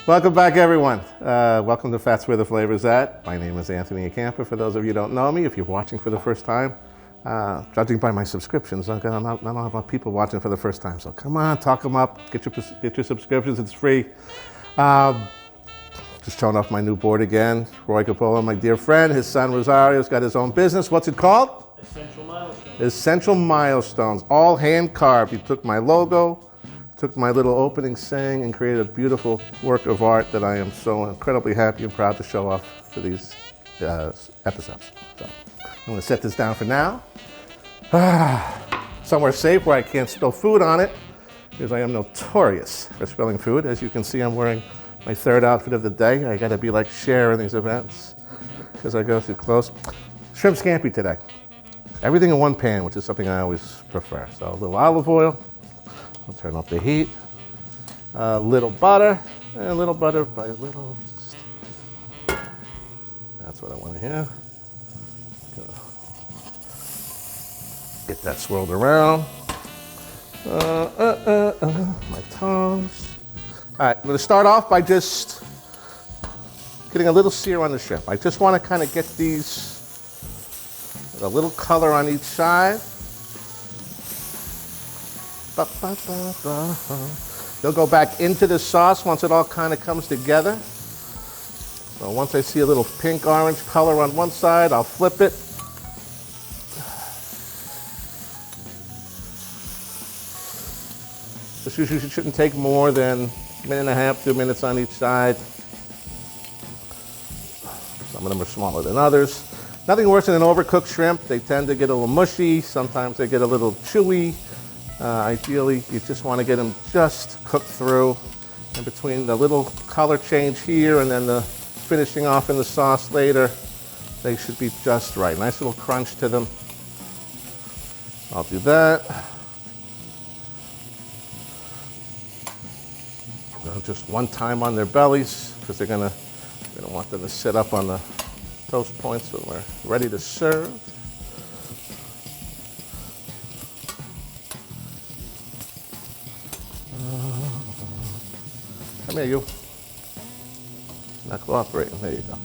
Welcome back, everyone. Welcome to That's Where the Flavor's At. My name is Anthony Acampa. For those of you who don't know me, if you're watching for the first time, judging by my subscriptions, I don't have a lot of people watching for the first time. So come on, talk them up. Get your subscriptions. It's free. Just showing off my new board again. Roy Capola, my dear friend. His son Rosario's got his own business. What's it called? Essential Milestones. Essential Milestones. All hand carved. He took my logo, took my little opening saying, and created a beautiful work of art that I am so incredibly happy and proud to show off for these episodes. So I'm going to set this down for now. Somewhere safe where I can't spill food on it, because I am notorious for spilling food. As you can see, I'm wearing my third outfit of the day. I got to be like Cher in these events because I go too close. Shrimp scampi today. Everything in one pan, which is something I always prefer. So a little olive oil. I'll turn up the heat. A little butter. And a little butter by a little. That's what I want to hear. Get that swirled around. My tongs. All right, I'm going to start off by just getting a little sear on the shrimp. I just want to kind of get these, a little color on each side. They'll go back into the sauce once it all kind of comes together. So once I see a little pink-orange color on one side, I'll flip it. This usually shouldn't take more than a minute and a half, 2 minutes on each side. Some of them are smaller than others. Nothing worse than an overcooked shrimp. They tend to get a little mushy. Sometimes they get a little chewy. Ideally, you just want to get them just cooked through. And between the little color change here and then the finishing off in the sauce later, they should be just right. Nice little crunch to them. I'll do that. Just one time on their bellies, because we don't want them to sit up on the toast points when we're ready to serve. Come here, you. Not cooperating. There you go.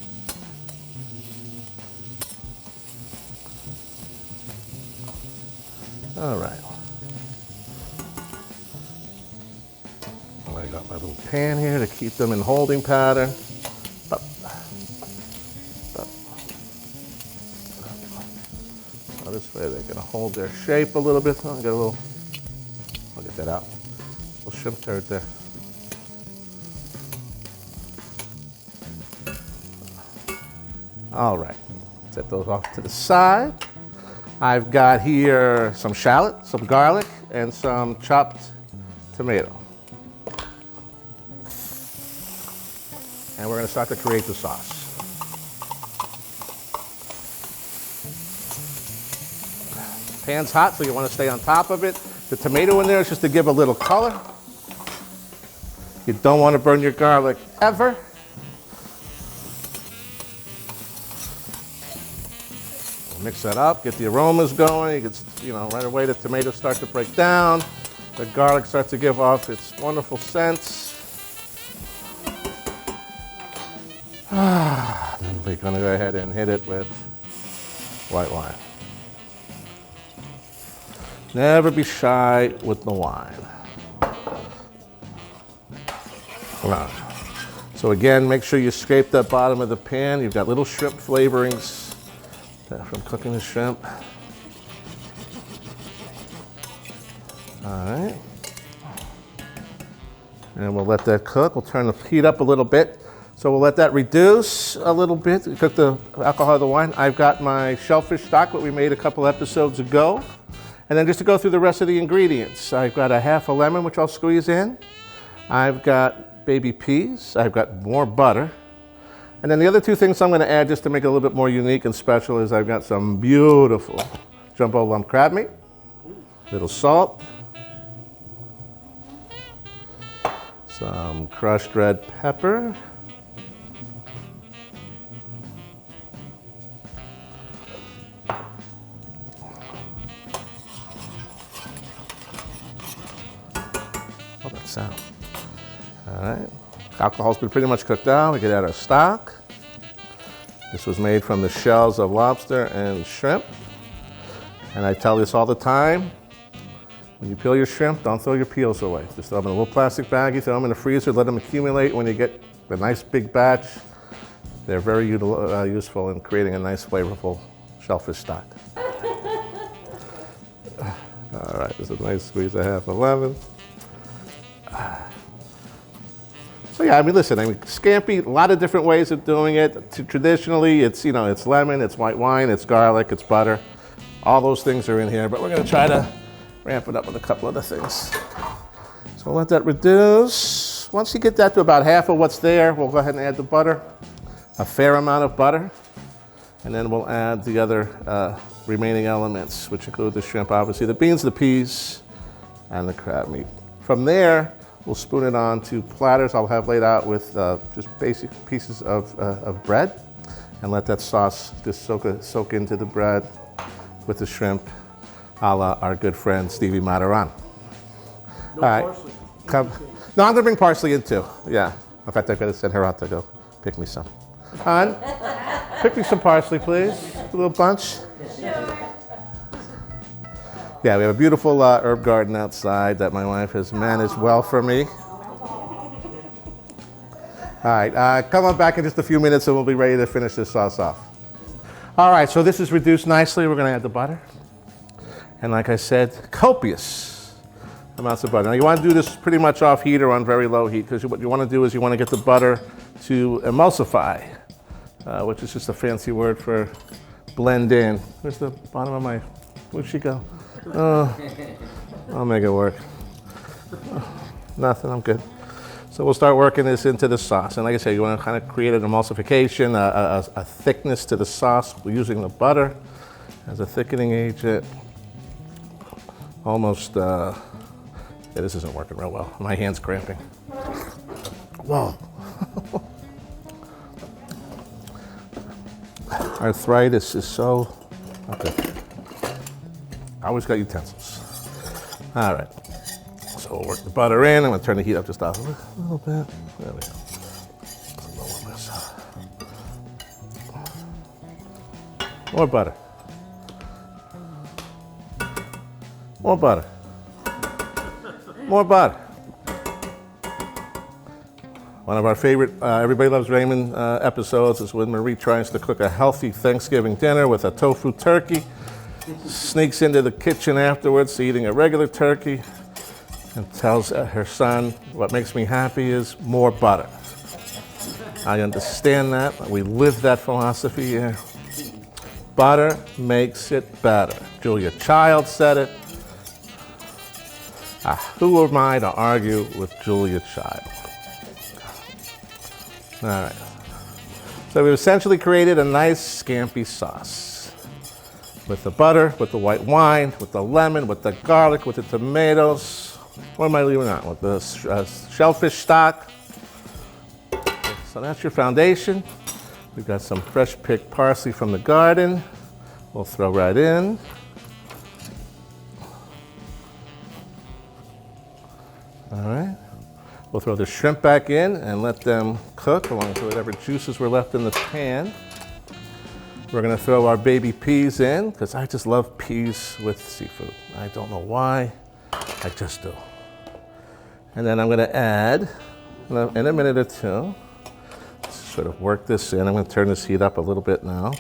All right. I got my little pan here to keep them in holding pattern. So this way they're going to hold their shape a little bit. I'll get that out. Little shrimp turd there. All right, set those off to the side. I've got here some shallot, some garlic, and some chopped tomato. And we're going to start to create the sauce. Pan's hot, so you want to stay on top of it. The tomato in there is just to give a little color. You don't want to burn your garlic ever. Mix that up, get the aromas going. You get, right away the tomatoes start to break down. The garlic starts to give off its wonderful scents. Then we're going to go ahead and hit it with white wine. Never be shy with the wine. So again, make sure you scrape that bottom of the pan. You've got little shrimp flavorings from cooking the shrimp. All right. And we'll let that cook. We'll turn the heat up a little bit. So we'll let that reduce a little bit. Cook the alcohol of the wine. I've got my Shellfish Stock, what we made a couple episodes ago. And then just to go through the rest of the ingredients, I've got a half a lemon, which I'll squeeze in. I've got baby peas. I've got more butter. And then the other two things I'm going to add just to make it a little bit more unique and special is I've got some beautiful jumbo lump crab meat, little salt, some crushed red pepper, sound. All right, Alcohol's been pretty much cooked down. We can add our stock. This was made from the shells of lobster and shrimp. And I tell this all the time. When you peel your shrimp, don't throw your peels away. Just throw them in a little plastic baggie, throw them in the freezer, let them accumulate. When you get a nice big batch, they're very useful in creating a nice flavorful shellfish stock. All right, there's a nice squeeze of half a lemon. So yeah, I mean, listen, scampi, a lot of different ways of doing it. Traditionally, it's, it's lemon, it's white wine, it's garlic, it's butter. All those things are in here, but we're gonna try to ramp it up with a couple other things. So we'll let that reduce. Once you get that to about half of what's there, we'll go ahead and add the butter, a fair amount of butter, and then we'll add the other remaining elements, which include the shrimp, obviously, the beans, the peas, and the crab meat. From there, we'll spoon it on to platters I'll have laid out with just basic pieces of bread, and let that sauce just soak into the bread with the shrimp, a la our good friend Stevie Mataran. No parsley. No, I'm gonna bring parsley in too. Yeah. In fact, I've got to send her out to go pick me some. Hon, pick me some parsley, please. A little bunch. Yeah, we have a beautiful herb garden outside that my wife has managed well for me. All right, come on back in just a few minutes and we'll be ready to finish this sauce off. All right, so this is reduced nicely. We're gonna add the butter. And like I said, copious amounts of butter. Now you want to do this pretty much off heat or on very low heat, because what you want to do is you want to get the butter to emulsify, which is just a fancy word for blend in. Where's the bottom of my, where'd she go? I'll make it work. Nothing, I'm good. So we'll start working this into the sauce. And like I said, you want to kind of create an emulsification, a thickness to the sauce using the butter as a thickening agent. Almost, yeah, this isn't working real well. My hand's cramping. Whoa. Arthritis is so, okay. I always got utensils. All right. So we'll work the butter in. I'm gonna turn the heat up just a little bit. There we go. More butter. More butter. More butter. One of our favorite Everybody Loves Raymond episodes is when Marie tries to cook a healthy Thanksgiving dinner with a tofu turkey. Sneaks into the kitchen afterwards, eating a regular turkey, and tells her son, what makes me happy is more butter. I understand that. We live that philosophy here. Butter makes it better. Julia Child said it. Who am I to argue with Julia Child? All right. So we've essentially created a nice scampi sauce. With the butter, with the white wine, with the lemon, with the garlic, with the tomatoes. What am I leaving out? With the shellfish stock. So that's your foundation. We've got some fresh picked parsley from the garden. We'll throw right in. All right. We'll throw the shrimp back in and let them cook along with whatever juices were left in the pan. We're gonna throw our baby peas in, because I just love peas with seafood. I don't know why, I just do. And then I'm gonna add, in a minute or two, sort of work this in. I'm gonna turn this heat up a little bit now,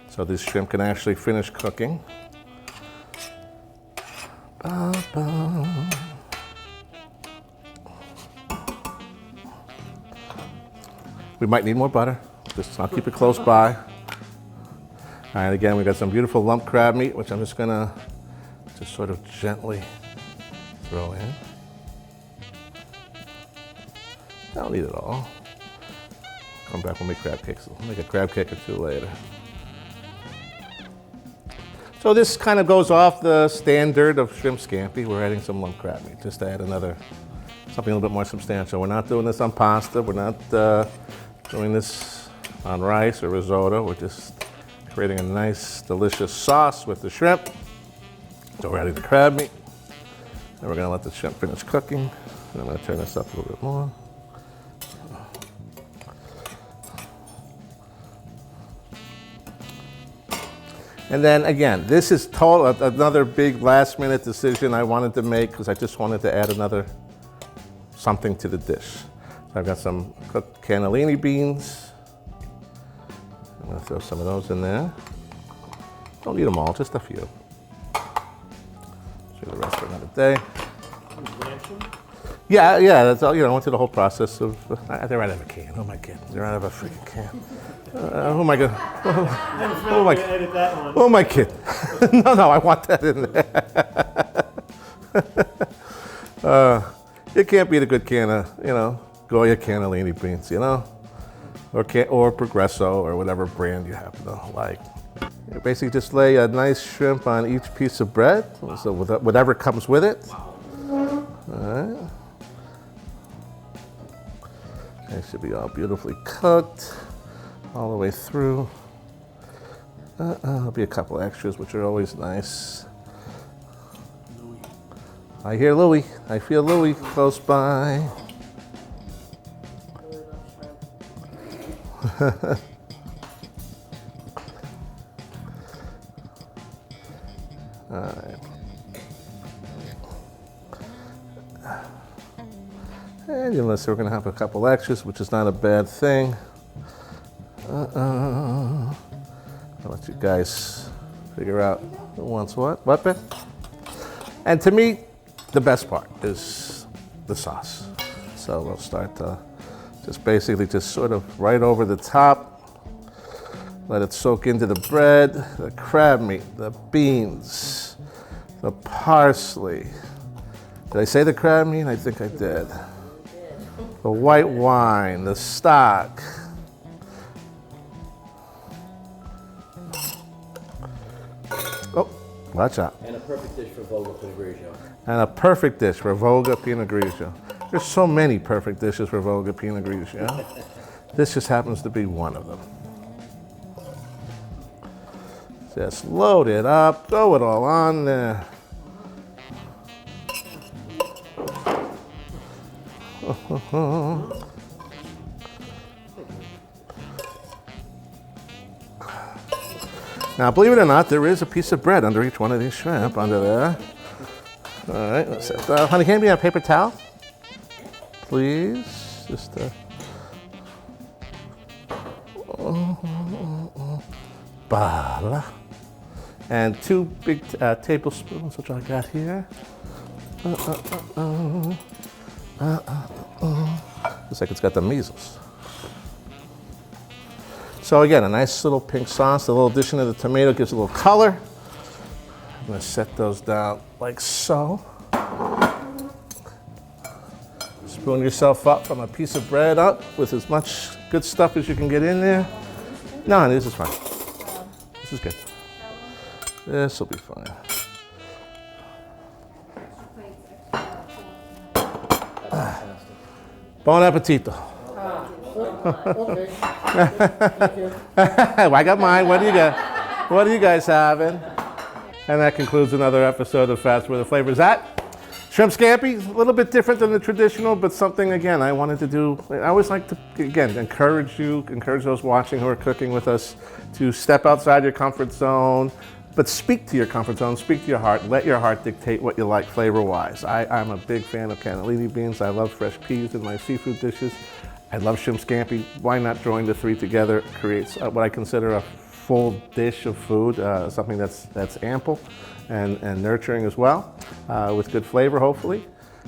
so this shrimp can actually finish cooking. We might need more butter. I'll keep it close by. All right, again, we've got some beautiful lump crab meat, which I'm just gonna sort of gently throw in. I don't need it all. Come back, we'll make crab cakes. We'll make a crab cake or two later. So this kind of goes off the standard of shrimp scampi. We're adding some lump crab meat, just to add something a little bit more substantial. We're not doing this on pasta. We're not doing this on rice or risotto. We're just creating a nice, delicious sauce with the shrimp. So we're adding the crab meat. And we're gonna let the shrimp finish cooking. And I'm gonna turn this up a little bit more. And then again, this is another big last minute decision I wanted to make because I just wanted to add another something to the dish. So I've got some cooked cannellini beans. I'm gonna throw some of those in there. Don't need them all, just a few. Save the rest for another day. Yeah, that's all. I went through the whole process of. They're out of a can. Who am I kidding? They're out of a freaking can. Who am I gonna? Who am I kidding? No, I want that in there. You can't beat a good can of, Goya cannellini beans, or Progresso or whatever brand you happen to like. You basically just lay a nice shrimp on each piece of bread, so whatever comes with it. All right. They should be all beautifully cooked all the way through. There'll be a couple extras, which are always nice. I hear Louie. I feel Louie close by. All right. And unless we're going to have a couple extras, which is not a bad thing. I'll let you guys figure out who wants what. What, Ben? And to me, the best part is the sauce. So we'll start just sort of right over the top. Let it soak into the bread, the crab meat, the beans, the parsley. Did I say the crab meat? I think I did. The white wine, the stock. Oh, watch out. And a perfect dish for Voga Pinot Grigio. And a perfect dish for Voga Pinot Grigio. There's so many perfect dishes for Voga Pinot Grigio. This just happens to be one of them. Just load it up, throw it all on there. Now, believe it or not, there is a piece of bread under each one of these shrimp under there. All right, let's set that. Honey, hand me a paper towel, please. Just and 2 big tablespoons, which I got here. Looks like it's got the measles. So again, a nice little pink sauce. The little addition of the tomato gives a little color. I'm gonna set those down like so. Spoon yourself up from a piece of bread up with as much good stuff as you can get in there. No, this is fine. This is good. This will be fine. Bon appetito. Okay. I got mine. What do you got? What are you guys having? And that concludes another episode of Fast Where the Flavor's At. Shrimp scampi, a little bit different than the traditional, but something, again, I wanted to do. I always like to, again, encourage those watching who are cooking with us to step outside your comfort zone, but speak to your comfort zone, speak to your heart, let your heart dictate what you like flavor-wise. I'm a big fan of cannellini beans. I love fresh peas in my seafood dishes. I love shrimp scampi. Why not join the three together? It creates what I consider a full dish of food, something that's ample and nurturing as well, with good flavor, hopefully.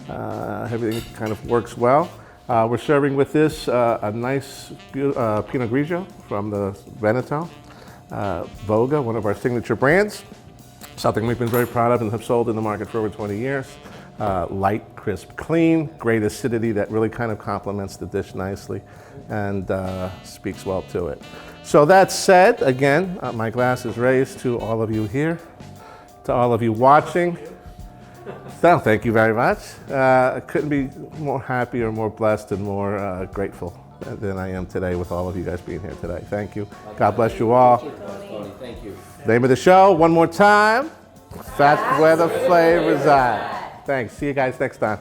Everything kind of works well. We're serving with this a nice Pinot Grigio from the Veneto. Voga, one of our signature brands. Something we've been very proud of and have sold in the market for over 20 years. Light, crisp, clean, great acidity that really kind of complements the dish nicely and speaks well to it. So that said, again, my glass is raised to all of you here, to all of you watching. So thank you very much. I couldn't be more happy or more blessed and more grateful than I am today with all of you guys being here today. Thank you. God bless you all. Thank you. Name of the show, one more time. Fast Where the Flavor's At. Thanks. See you guys next time.